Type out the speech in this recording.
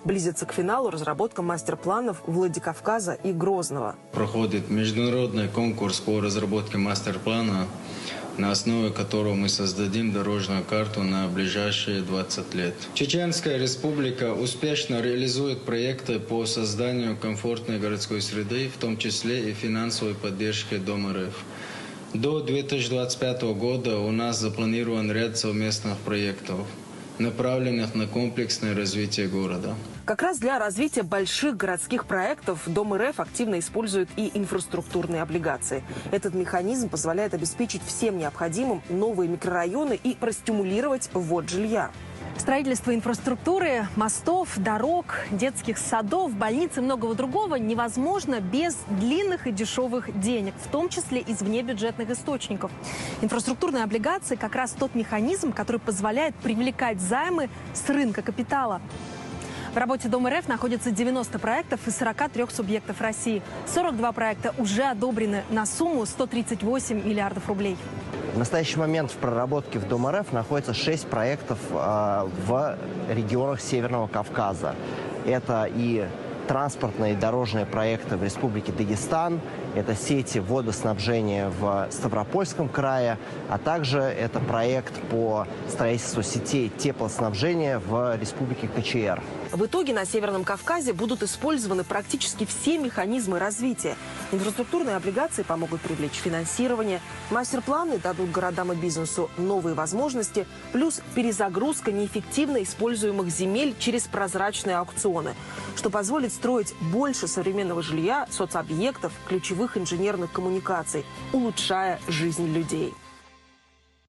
Близится к финалу разработка мастер-планов Владикавказа и Грозного. Проходит международный конкурс по разработке мастер-плана, на основе которого мы создадим дорожную карту на ближайшие 20 лет. Чеченская республика успешно реализует проекты по созданию комфортной городской среды, в том числе и финансовой поддержки Дом РФ. До 2025 года у нас запланирован ряд совместных проектов, направленных на комплексное развитие города. Как раз для развития больших городских проектов Дом РФ активно использует и инфраструктурные облигации. Этот механизм позволяет обеспечить всем необходимым новые микрорайоны и простимулировать ввод жилья. Строительство инфраструктуры, мостов, дорог, детских садов, больниц и многого другого невозможно без длинных и дешевых денег, в том числе из внебюджетных источников. Инфраструктурные облигации как раз тот механизм, который позволяет привлекать займы с рынка капитала. В работе Дом РФ находится 90 проектов из 43 субъектов России. 42 проекта уже одобрены на сумму 138 миллиардов рублей. В настоящий момент в проработке в Дом РФ находится 6 проектов в регионах Северного Кавказа. Это и транспортные и дорожные проекты в Республике Дагестан, это сети водоснабжения в Ставропольском крае, а также это проект по строительству сетей теплоснабжения в Республике КЧР. В итоге на Северном Кавказе будут использованы практически все механизмы развития. Инфраструктурные облигации помогут привлечь финансирование, мастер-планы дадут городам и бизнесу новые возможности, плюс перезагрузка неэффективно используемых земель через прозрачные аукционы, что позволит строить больше современного жилья, соцобъектов, ключевых инженерных коммуникаций, улучшая жизнь людей.